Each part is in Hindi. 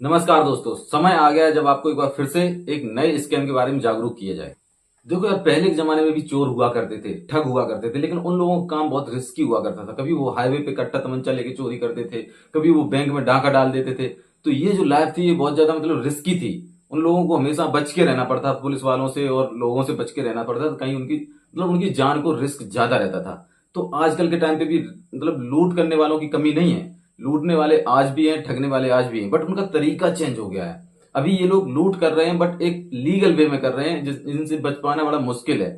नमस्कार दोस्तों, समय आ गया है जब आपको एक बार फिर से एक नए स्कैम के बारे में जागरूक किया जाए। देखो यार, पहले के जमाने में भी चोर हुआ करते थे, ठग हुआ करते थे, लेकिन उन लोगों का काम बहुत रिस्की हुआ करता था। कभी वो हाईवे पे कट्टा तमंचा लेके चोरी करते थे, कभी वो बैंक में डाका डाल देते थे। तो ये जो लाइफ थी ये बहुत ज्यादा रिस्की थी। उन लोगों को हमेशा बच के रहना पड़ता था, पुलिस वालों से और लोगों से बच के रहना पड़ता था। कहीं उनकी उनकी जान को रिस्क ज्यादा रहता था। तो आजकल के टाइम पे भी लूट करने वालों की कमी नहीं है। लूटने वाले आज भी हैं, ठगने वाले आज भी हैं, बट उनका तरीका चेंज हो गया है। अभी ये लोग लूट कर रहे हैं बट एक लीगल वे में कर रहे हैं, जिनसे बच पाना बड़ा मुश्किल है।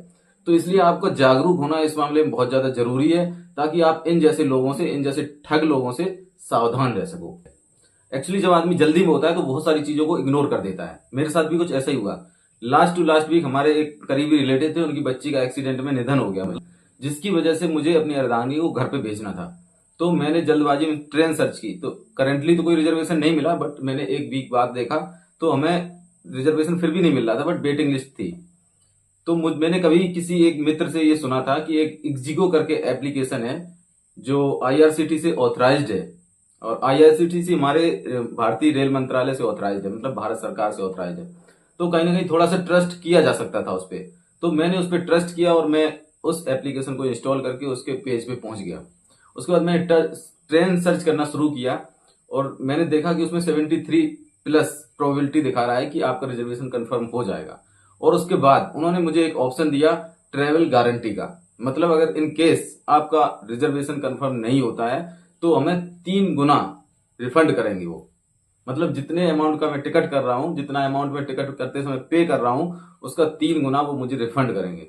तो इसलिए आपको जागरूक होना इस मामले में बहुत ज्यादा जरूरी है, ताकि आप इन जैसे लोगों से, इन जैसे ठग लोगों से सावधान रह सको। एक्चुअली जब आदमी जल्दी में होता है तो बहुत सारी चीजों को इग्नोर कर देता है। मेरे साथ भी कुछ ऐसा ही हुआ। लास्ट टू लास्ट वीक हमारे एक करीबी रिलेटिव थे, उनकी बच्ची का एक्सीडेंट में निधन हो गया, जिसकी वजह से मुझे अपनी अर्धांगिनी को घर पे भेजना था। तो मैंने जल्दबाजी में ट्रेन सर्च की। तो करंटली तो कोई रिजर्वेशन नहीं मिला, बट मैंने एक वीक बाद देखा तो हमें रिजर्वेशन फिर भी नहीं मिल रहा था, बट वेटिंग लिस्ट थी। तो मैंने कभी किसी एक मित्र से ये सुना था कि एक इक्जिगो करके एप्लीकेशन है जो आईआरसीटी से ऑथराइज्ड है। और आईआरसीटीसी हमारे भारतीय रेल मंत्रालय से ऑथराइज्ड है, भारत सरकार से ऑथराइज्ड है। तो कहीं ना कहीं थोड़ा सा ट्रस्ट किया जा सकता था उस पर। तो मैंने उस पर ट्रस्ट किया और मैं उस एप्लीकेशन को इंस्टॉल करके उसके पेज पे पहुंच गया। उसके बाद मैंने ट्रेन सर्च करना शुरू किया और मैंने देखा कि उसमें 73+ प्रोबेबिलिटी दिखा रहा है कि आपका रिजर्वेशन कंफर्म हो जाएगा। और उसके बाद उन्होंने मुझे एक ऑप्शन दिया ट्रेवल गारंटी का। अगर इन केस आपका रिजर्वेशन कंफर्म नहीं होता है तो हमें 3 गुना रिफंड करेंगे वो। जितने अमाउंट का मैं टिकट कर रहा हूं, जितना अमाउंट मैं टिकट करते समय पे कर रहा हूं, उसका 3 गुना वो मुझे रिफंड करेंगे।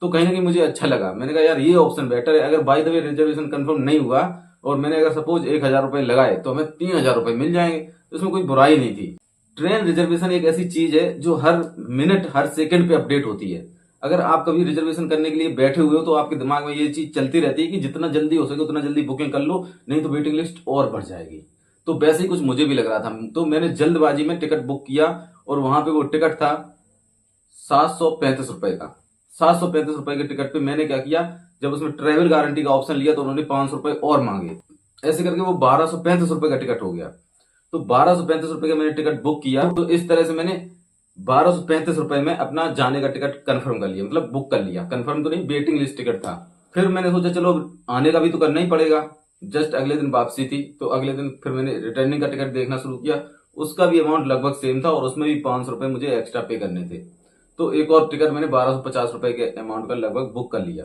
तो कहीं ना कहीं मुझे अच्छा लगा। मैंने कहा यार ये ऑप्शन बेटर है। अगर by the way reservation confirm नहीं हुआ और मैंने अगर सपोज 1,000 रुपए लगाए तो हमें 3,000 रुपए मिल जाएंगे। तो इसमें कोई बुराई नहीं थी। ट्रेन रिजर्वेशन एक ऐसी चीज है जो हर मिनट हर सेकंड पे अपडेट होती है। अगर आप कभी रिजर्वेशन करने के लिए बैठे हुए हो तो आपके दिमाग में ये चीज चलती रहती है कि जितना जल्दी हो सके उतना जल्दी बुकिंग कर लो, नहीं तो वेटिंग लिस्ट और बढ़ जाएगी। तो वैसे ही कुछ मुझे भी लग रहा था। तो मैंने जल्दबाजी में टिकट बुक किया और वहां पे वो टिकट था 735 रुपए का। 735 रुपए के टिकट पे मैंने क्या किया, जब उसमें ट्रेवल गारंटी का ऑप्शन लिया तो उन्होंने 500 रुपए और मांगे। ऐसे करके वो 1,235 रुपए का टिकट हो गया। तो 1,235 रुपए का मैंने टिकट बुक किया। तो इस तरह से मैंने 1,235 रुपए में अपना जाने का टिकट कंफर्म कर लिया, बुक कर लिया। कंफर्म तो नहीं, वेटिंग लिस्ट टिकट था। फिर मैंने सोचा चलो आने का भी तो करना ही पड़ेगा। जस्ट अगले दिन वापसी थी, तो अगले दिन फिर मैंने रिटर्निंग का टिकट देखना शुरू किया। उसका भी अमाउंट लगभग सेम था और उसमें भी 500 रुपए मुझे एक्स्ट्रा पे करने थे। तो एक और टिकट मैंने 1,250 रुपए के अमाउंट का लगभग बुक कर लिया।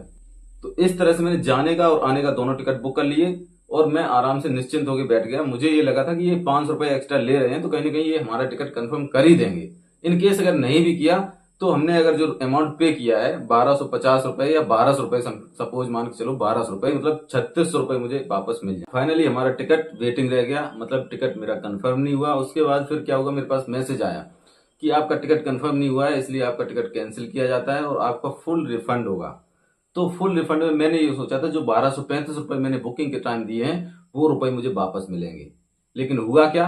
तो इस तरह से मैंने जाने का और आने का दोनों टिकट बुक कर लिए और मैं आराम से निश्चिंत होकर बैठ गया। मुझे ये लगा था कि ये 500 रुपए एक्स्ट्रा ले रहे हैं तो कहीं ना कहीं ये हमारा टिकट कंफर्म कर ही देंगे। इन केस अगर नहीं भी किया तो हमने अगर जो अमाउंट पे किया है 1,250 रुपए या 1,200 रुपए, सपोज मान के चलो 1,200 रुपए, 3,600 रुपए मुझे वापस मिल जाए। फाइनली हमारा टिकट वेटिंग रह गया, टिकट मेरा कंफर्म नहीं हुआ। उसके बाद फिर क्या होगा, मेरे पास मैसेज आया कि आपका टिकट कंफर्म नहीं हुआ है, इसलिए आपका टिकट कैंसिल किया जाता है और आपका फुल रिफंड होगा। तो फुल रिफंड में मैंने ये सोचा था जो 1,235 रुपए मैंने बुकिंग के टाइम दिए हैं वो रुपए मुझे वापस मिलेंगे। लेकिन हुआ क्या,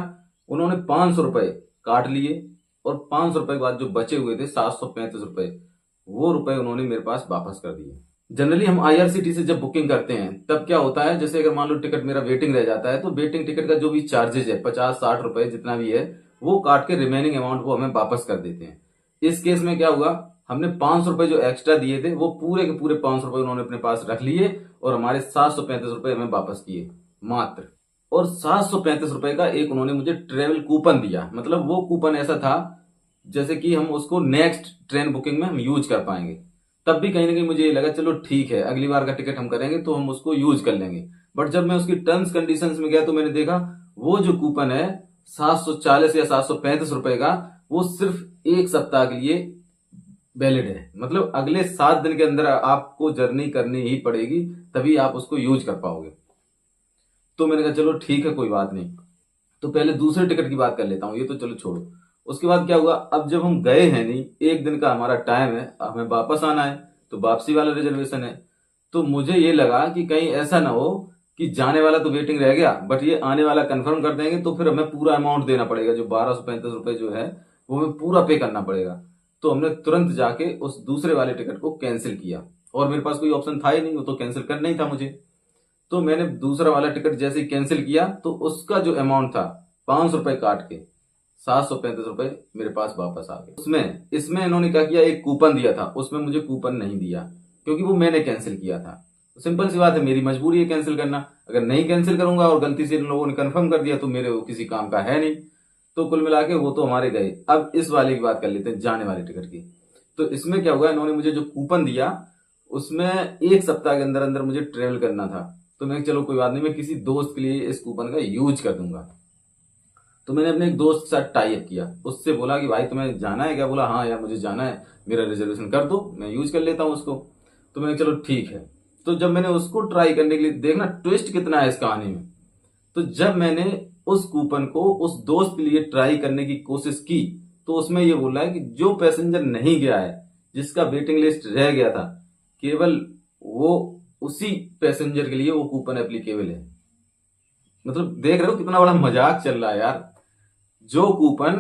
उन्होंने 500 रुपए काट लिए और 500 रुपए के बाद जो बचे हुए थे 735 रुपए, वो रुपए उन्होंने मेरे पास वापस कर दिए। जनरली हम आईआरसीटी से जब बुकिंग करते हैं तब क्या होता है, जैसे अगर मान लो टिकट मेरा वेटिंग रह जाता है तो वेटिंग टिकट का जो भी चार्जेज है 50-60 रुपए जितना भी है वो काट के रिमेनिंग अमाउंट वो हमें वापस कर देते हैं। इस केस में क्या हुआ, हमने 500 रुपए जो एक्स्ट्रा दिए थे वो पूरे के पूरे 500 रुपए उन्होंने अपने पास रख लिए और हमारे 735 रुपए हमें वापस किए मात्र। और 735 रुपए का एक उन्होंने मुझे ट्रेवल कूपन दिया। वो कूपन ऐसा था जैसे कि हम उसको नेक्स्ट ट्रेन बुकिंग में हम यूज कर पाएंगे। तब भी कहीं ना कहीं मुझे ये लगा चलो ठीक है, अगली बार का टिकट हम करेंगे तो हम उसको यूज कर लेंगे। बट जब मैं उसकी टर्म्स कंडीशंस में गया तो मैंने देखा वो जो कूपन है 740 या 735 रुपए का, वो सिर्फ 1 सप्ताह के लिए वैलिड है। अगले 7 दिन के अंदर आपको जर्नी करनी ही पड़ेगी, तभी आप उसको यूज कर पाओगे। तो मैंने कहा चलो ठीक है, कोई बात नहीं। तो पहले दूसरे टिकट की बात कर लेता हूँ, ये तो चलो छोड़ो। उसके बाद क्या हुआ, अब जब हम गए हैं नहीं, 1 दिन का हमारा टाइम है, हमें वापस आना है, तो वापसी वाला रिजर्वेशन है। तो मुझे ये लगा कि कहीं ऐसा ना हो कि जाने वाला तो वेटिंग रह गया बट ये आने वाला कंफर्म कर देंगे तो फिर हमें पूरा अमाउंट देना पड़ेगा, जो 1,235 रुपए जो है वो हमें पूरा पे करना पड़ेगा। तो हमने तुरंत जाके उस दूसरे वाले टिकट को कैंसिल किया और मेरे पास कोई ऑप्शन था ही नहीं, वो तो कैंसिल करना ही था मुझे। तो मैंने दूसरा वाला टिकट जैसे ही कैंसिल किया तो उसका जो अमाउंट था 500 रुपए काट के 735 रुपए मेरे पास वापस आ गए। इसमें इन्होंने क्या किया, एक कूपन दिया था, उसमें मुझे कूपन नहीं दिया क्योंकि वो मैंने कैंसिल किया था। सिंपल सी बात है, मेरी मजबूरी है कैंसिल करना। अगर नहीं कैंसिल करूंगा और गलती से इन लोगों ने कंफर्म कर दिया तो मेरे वो किसी काम का है नहीं। तो कुल मिला के वो तो हमारे गए। अब इस वाले की बात कर लेते हैं, जाने वाले टिकट की। तो इसमें क्या हुआ, इन्होंने मुझे जो कूपन दिया उसमें 1 सप्ताह के अंदर अंदर मुझे ट्रेवल करना था। तो मैं चलो कोई बात नहीं, मैं किसी दोस्त के लिए इस कूपन का यूज कर दूंगा। तो मैंने अपने एक दोस्त के साथ टाई अप किया, उससे बोला कि भाई तुम्हें जाना है क्या? बोला हाँ यार मुझे जाना है, मेरा रिजर्वेशन कर दो, मैं यूज कर लेता हूँ उसको। तो मैंने चलो ठीक है। तो जब मैंने उसको ट्राई करने के लिए, देखना ट्विस्ट कितना है इस कहानी में। तो जब मैंने उस कूपन को उस दोस्त के लिए ट्राई करने की कोशिश की तो उसमें ये बोल रहा है कि जो पैसेंजर नहीं गया है, जिसका वेटिंग लिस्ट रह गया था, केवल वो उसी पैसेंजर के लिए वो कूपन एप्लीकेबल है। मतलब देख रहे हो कितना बड़ा मजाक चल रहा है यार। जो कूपन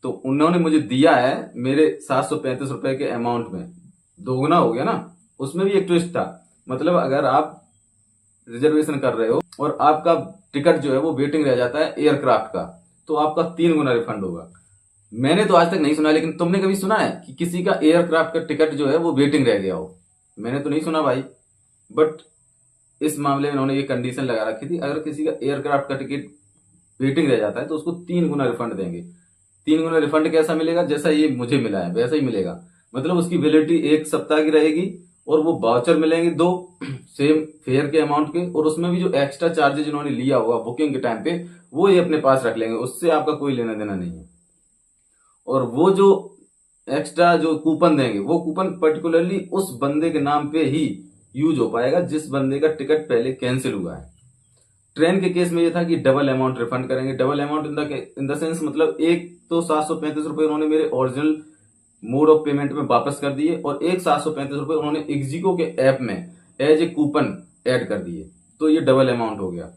तो उन्होंने मुझे दिया है मेरे 735 रुपए के अमाउंट में, दोगुना हो गया ना। उसमें भी एक ट्विस्ट था, मतलब अगर आप रिजर्वेशन कर रहे हो और आपका टिकट जो है वो वेटिंग रह जाता है एयरक्राफ्ट का, तो आपका 3 गुना रिफंड होगा। मैंने तो आज तक नहीं सुना, लेकिन तुमने कभी सुना है कि किसी का एयरक्राफ्ट का टिकट जो है वो वेटिंग रह गया हो? मैंने तो नहीं सुना भाई। बट इस मामले में उन्होंने ये कंडीशन लगा रखी थी, अगर किसी का एयरक्राफ्ट का टिकट वेटिंग रह जाता है तो उसको 3 गुना रिफंड देंगे। 3 गुना रिफंड कैसा मिलेगा? जैसा ये मुझे मिला है वैसा ही मिलेगा। मतलब उसकी वैलिडिटी 1 सप्ताह की रहेगी और वो वाउचर मिलेंगे 2 सेम फेयर के अमाउंट के, और उसमें भी जो एक्स्ट्रा चार्जेज इन्होंने लिया होगा बुकिंग के टाइम पे वो ये अपने पास रख लेंगे, उससे आपका कोई लेना देना नहीं है। और वो जो एक्स्ट्रा जो कूपन देंगे वो कूपन पर्टिकुलरली उस बंदे के नाम पे ही यूज हो पाएगा जिस बंदे का टिकट पहले कैंसिल हुआ है। ट्रेन के केस में ये था कि डबल अमाउंट रिफंड करेंगे। Double amount in the sense, मतलब एक तो 735 रुपए उन्होंने मेरे ओरिजिनल मोड ऑफ पेमेंट में वापस कर दिए और एक 735 रुपए उन्होंने एग्जीको के ऐप में एज ए कूपन ऐड कर दिए। तो ये डबल अमाउंट हो गया।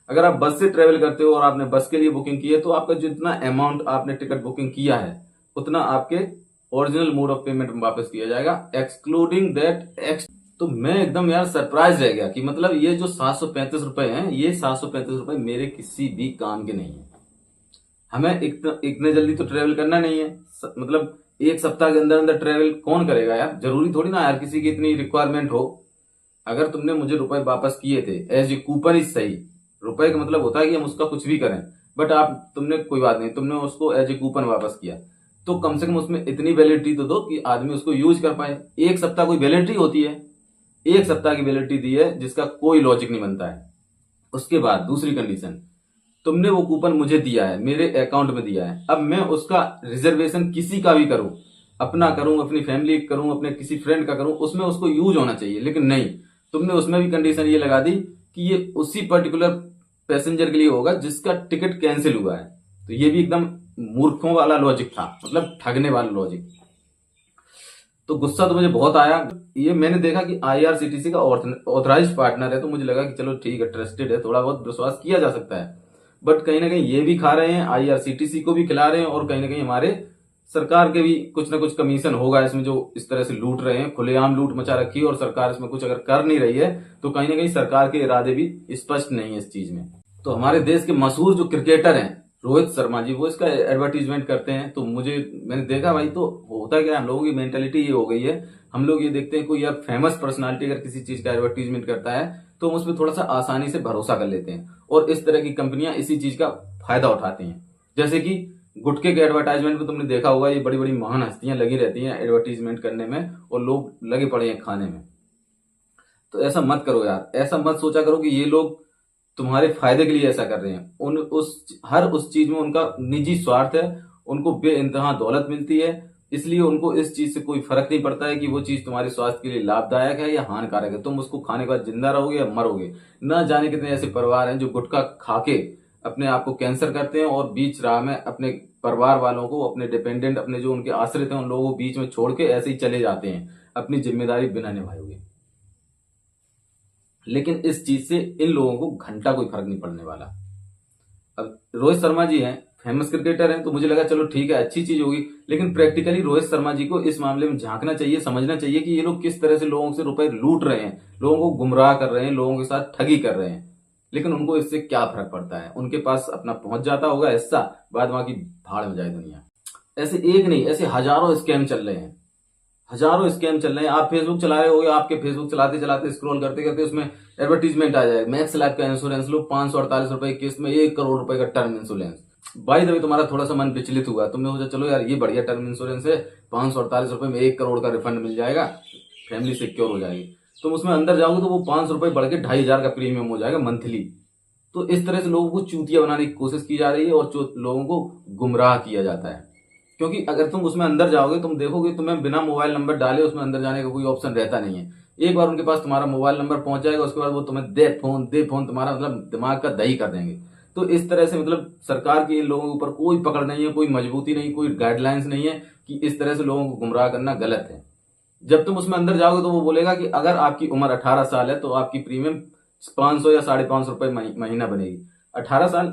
अगर आप बस से ट्रेवल करते हो और आपने बस के लिए बुकिंग की है तो आपका जितना अमाउंट आपने टिकट बुकिंग किया है उतना आपके ओरिजिनल मोड ऑफ पेमेंट में वापस किया जाएगा, एक्सक्लूडिंग दैट एक्स। तो मैं एकदम यार सरप्राइज रह गया कि मतलब ये जो 735 रुपए हैं, ये 735 रुपए मेरे किसी भी काम के नहीं है। हमें इतने जल्दी तो ट्रेवल करना नहीं है। मतलब 1 सप्ताह के अंदर अंदर ट्रेवल कौन करेगा यार? जरूरी थोड़ी ना यार किसी की इतनी रिक्वायरमेंट हो। अगर तुमने मुझे रुपए वापस किए थे एज ए कूपन ही सही, रुपए का मतलब होता है कि हम उसका कुछ भी करें, बट तुमने कोई बात नहीं, तुमने उसको एज ए कूपन वापस किया तो कम से कम उसमें इतनी वैलिडिटी तो दो कि आदमी उसको यूज कर पाए। 1 सप्ताह कोई वैलिडिटी होती है? 1 सप्ताह की वैलिडिटी दी है जिसका कोई लॉजिक नहीं बनता है। उसके बाद दूसरी कंडीशन, तुमने वो कूपन मुझे दिया है, मेरे अकाउंट में दिया है, अब मैं उसका रिजर्वेशन किसी का भी करूं, अपना करूं, अपनी फैमिली करूं, अपने किसी फ्रेंड का करूं, उसमें उसको यूज होना चाहिए। लेकिन नहीं, तुमने उसमें भी कंडीशन ये लगा दी कि ये उसी पर्टिकुलर पैसेंजर के लिए होगा जिसका टिकट कैंसिल हुआ है। तो ये भी एकदम मूर्खों वाला लॉजिक था, मतलब ठगने वाला लॉजिक। तो गुस्सा तो मुझे बहुत आया। ये मैंने देखा कि आईआरसीटीसी का ऑथराइज्ड पार्टनर है तो मुझे लगा कि चलो ठीक है, ट्रस्टेड है, थोड़ा बहुत विश्वास किया जा सकता है। बट कहीं ना कहीं ये भी खा रहे हैं, आईआरसीटीसी को भी खिला रहे हैं, और कहीं ना कहीं हमारे सरकार के भी कुछ ना कुछ कमीशन होगा इसमें, जो इस तरह से लूट रहे हैं, खुलेआम लूट मचा रखी है। और सरकार इसमें कुछ अगर कर नहीं रही है तो कहीं ना कहीं सरकार के इरादे भी स्पष्ट नहीं है इस चीज में। तो हमारे देश के मशहूर जो क्रिकेटर हैं रोहित शर्मा जी, वो इसका एडवर्टीजमेंट करते हैं। तो मैंने देखा भाई, तो होता क्या है, हम लोगों की मेंटेलिटी ये हो गई है, हम लोग ये देखते हैं कोई यार फेमस पर्सनालिटी अगर किसी चीज का एडवर्टीजमेंट करता है तो हम उसमें थोड़ा सा आसानी से भरोसा कर लेते हैं, और इस तरह की कंपनियां इसी चीज का फायदा उठाती हैं। जैसे कि गुटखे के एडवर्टाइजमेंट में तुमने देखा होगा, ये बड़ी बड़ी महान हस्तियां लगी रहती हैं एडवर्टीजमेंट करने में और लोग लगे पड़े हैं खाने में। तो ऐसा मत करो यार, ऐसा मत सोचा करो कि ये लोग तुम्हारे फायदे के लिए ऐसा कर रहे हैं। हर उस चीज में उनका निजी स्वार्थ है, उनको बेइंतहा दौलत मिलती है, इसलिए उनको इस चीज से कोई फर्क नहीं पड़ता है कि वो चीज तुम्हारे स्वास्थ्य के लिए लाभदायक है या हानिकारक है। तुम उसको खाने के बाद जिंदा रहोगे या मरोगे। न जाने कितने ऐसे परिवार हैं जो गुटखा खा के अपने आप को कैंसर करते हैं और बीच राह में अपने परिवार वालों को, अपने डिपेंडेंट, अपने जो उनके आश्रित हैं उन लोगों को बीच में छोड़ के ऐसे ही चले जाते हैं अपनी जिम्मेदारी बिना निभाए हुए। लेकिन इस चीज से इन लोगों को घंटा कोई फर्क नहीं पड़ने वाला। अब रोहित शर्मा जी हैं, फेमस क्रिकेटर हैं, तो मुझे लगा चलो ठीक है, अच्छी चीज होगी। लेकिन प्रैक्टिकली रोहित शर्मा जी को इस मामले में झांकना चाहिए, समझना चाहिए कि ये लोग किस तरह से लोगों से रुपए लूट रहे हैं, लोगों को गुमराह कर रहे हैं, लोगों के साथ ठगी कर रहे हैं। लेकिन उनको इससे क्या फर्क पड़ता है, उनके पास अपना पहुंच जाता होगा हिस्सा, बाद वहां की भाड़ में जाए दुनिया। ऐसे एक नहीं, ऐसे हजारों स्कैम चल रहे हैं, हजारों स्कैम चल रहे हैं। आप फेसबुक चला रहे होगे, आपके फेसबुक चलाते चलाते स्क्रॉल करते करते उसमें एडवर्टीजमेंट आ जाएगा, मैक्स लाइफ का इंश्योरेंस लो 548 रुपए की किस्त में 1 करोड़ रुपए का टर्म इंश्योरेंस। भाई तभी तुम्हारा थोड़ा सा मन विचलित हुआ, तुमने सोचा चलो यार ये बढ़िया टर्म इंश्योरेंस है, 548 रुपए में 1 करोड़ का रिफंड मिल जाएगा, फैमिली सिक्योर हो जाएगी। तुम उसमें अंदर जाओगे तो वो 500 रुपए बढ़ के 2500 का प्रीमियम हो जाएगा मंथली। तो इस तरह से लोगों को चूतिया बनाने की कोशिश की जा रही है और लोगों को गुमराह किया जाता है। क्योंकि अगर तुम उसमें अंदर जाओगे, तुम देखोगे तुम्हें बिना मोबाइल नंबर डाले उसमें अंदर जाने का कोई ऑप्शन रहता नहीं है। एक बार उनके पास तुम्हारा मोबाइल नंबर पहुंच जाएगा, उसके बाद वो तुम्हें दे फोन तुम्हारा मतलब दिमाग का दही कर देंगे। तो इस तरह से मतलब सरकार की इन लोगों के ऊपर कोई पकड़ नहीं है, कोई मजबूती नहीं, कोई गाइडलाइंस नहीं है कि इस तरह से लोगों को गुमराह करना गलत है। जब तुम उसमें अंदर जाओगे तो वो बोलेगा कि अगर आपकी उम्र 18 साल है तो आपकी प्रीमियम 500 या 550 रुपए महीना बनेगी। 18 साल?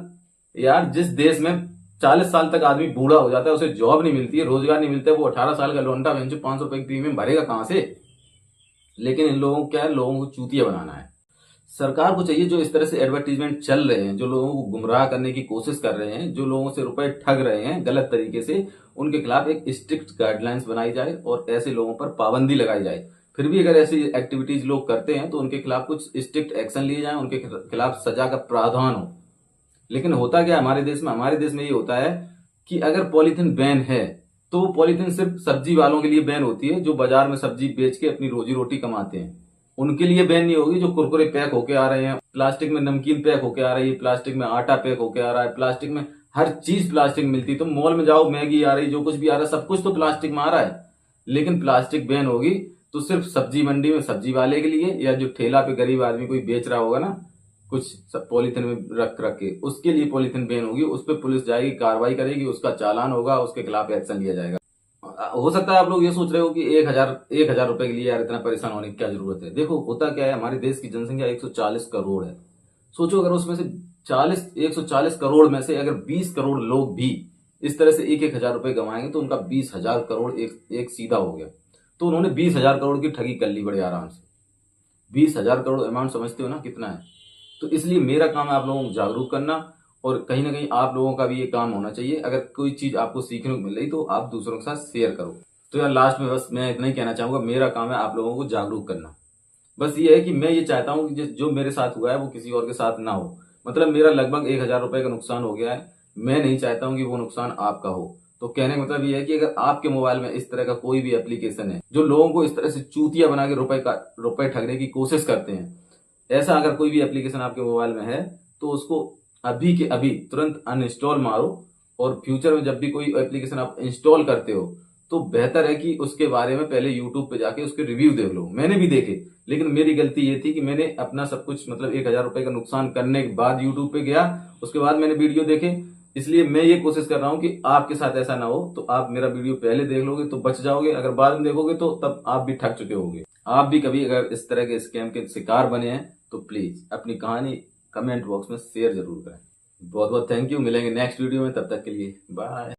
यार जिस देश में 40 साल तक आदमी बूढ़ा हो जाता है, उसे जॉब नहीं मिलती है, रोजगार नहीं मिलता है, वो 18 साल का लौंडा 500 रुपए की प्रीमियम भरेगा कहां से? लेकिन इन लोगों को क्या है, लोगों को चूतिया बनाना है। सरकार को चाहिए जो इस तरह से एडवर्टीजमेंट चल रहे हैं, जो लोगों को गुमराह करने की कोशिश कर रहे हैं, जो लोगों से रुपए ठग रहे हैं गलत तरीके से, उनके खिलाफ एक स्ट्रिक्ट गाइडलाइंस बनाई जाए और ऐसे लोगों पर पाबंदी लगाई जाए। फिर भी अगर ऐसी एक्टिविटीज लोग करते हैं तो उनके खिलाफ कुछ स्ट्रिक्ट एक्शन लिए जाए, उनके खिलाफ सजा का प्रावधान हो। लेकिन होता क्या है हमारे देश में ये होता है कि अगर पॉलीथीन बैन है तो वो पॉलीथीन सिर्फ सब्जी वालों के लिए बैन होती है, जो बाजार में सब्जी बेच के अपनी रोजी रोटी कमाते हैं। उनके लिए बैन नहीं होगी जो कुरकुरे पैक होके आ रहे हैं, प्लास्टिक में नमकीन पैक होके आ रही है, प्लास्टिक में आटा पैक होके आ रहा है, प्लास्टिक में हर चीज प्लास्टिक मिलती है। तुम मॉल में जाओ, मैगी आ रही, जो कुछ भी आ रहा है, सब कुछ तो प्लास्टिक में आ रहा है। लेकिन प्लास्टिक बैन होगी तो सिर्फ सब्जी मंडी में सब्जी वाले के लिए, या जो ठेला पे गरीब आदमी कोई बेच रहा होगा ना कुछ पॉलीथिन में रख रख के, उसके लिए पॉलीथिन बैन होगी। उस पर पुलिस जाएगी, कार्रवाई करेगी, उसका चालान होगा, उसके खिलाफ एक्शन लिया जाएगा। हो सकता है आप लोग ये सोच रहे हो कि 1,000 रुपए के लिए यार इतना परेशान होने की क्या जरूरत है। देखो होता क्या है, हमारे देश की जनसंख्या 140 करोड़ है। सोचो अगर उसमें से 140 करोड़ में से अगर 20 करोड़ लोग भी इस तरह से 1,000 रुपए कमाएंगे तो उनका 20,000 करोड़ एक सीधा हो गया। तो उन्होंने 20,000 करोड़ की ठगी कर ली बड़े आराम से। 20,000 करोड़ अमाउंट समझते हो ना कितना है? तो इसलिए मेरा काम है आप लोगों को जागरूक करना, और कहीं ना कहीं आप लोगों का भी ये काम होना चाहिए। अगर कोई चीज आपको सीखने को मिल रही तो आप दूसरों के साथ शेयर करो। तो यार लास्ट में बस मैं इतना ही कहना चाहूंगा, मेरा काम है आप लोगों को जागरूक करना। बस ये है कि मैं ये चाहता हूँ कि जो मेरे साथ हुआ है वो किसी और के साथ ना हो। मतलब मेरा लगभग 1,000 रुपए का नुकसान हो गया है, मैं नहीं चाहता हूँ कि वो नुकसान आपका हो। तो कहने का मतलब ये है कि अगर आपके मोबाइल में इस तरह का कोई भी एप्लीकेशन है जो लोगों को इस तरह से चूतिया बना के रुपए ठगने की कोशिश करते हैं, ऐसा अगर कोई भी एप्लीकेशन आपके मोबाइल में है तो उसको अभी के अभी तुरंत अनइंस्टॉल मारो। और फ्यूचर में जब भी कोई एप्लीकेशन आप इंस्टॉल करते हो तो बेहतर है कि उसके बारे में पहले यूट्यूब पे जाके उसके रिव्यू देख लो। मैंने भी देखे, लेकिन मेरी गलती ये थी कि मैंने अपना सब कुछ मतलब 1,000 रुपए का नुकसान करने के बाद यूट्यूब पे गया, उसके बाद मैंने वीडियो देखे। इसलिए मैं ये कोशिश कर रहा हूँ कि आपके साथ ऐसा ना हो। तो आप मेरा वीडियो पहले देख लोगे तो बच जाओगे, अगर बाद में देखोगे तो तब आप भी ठग चुके होगे। आप भी कभी अगर इस तरह के स्कैम के शिकार बने हैं तो प्लीज अपनी कहानी कमेंट बॉक्स में शेयर जरूर करें। बहुत बहुत थैंक यू, मिलेंगे नेक्स्ट वीडियो में, तब तक के लिए बाय।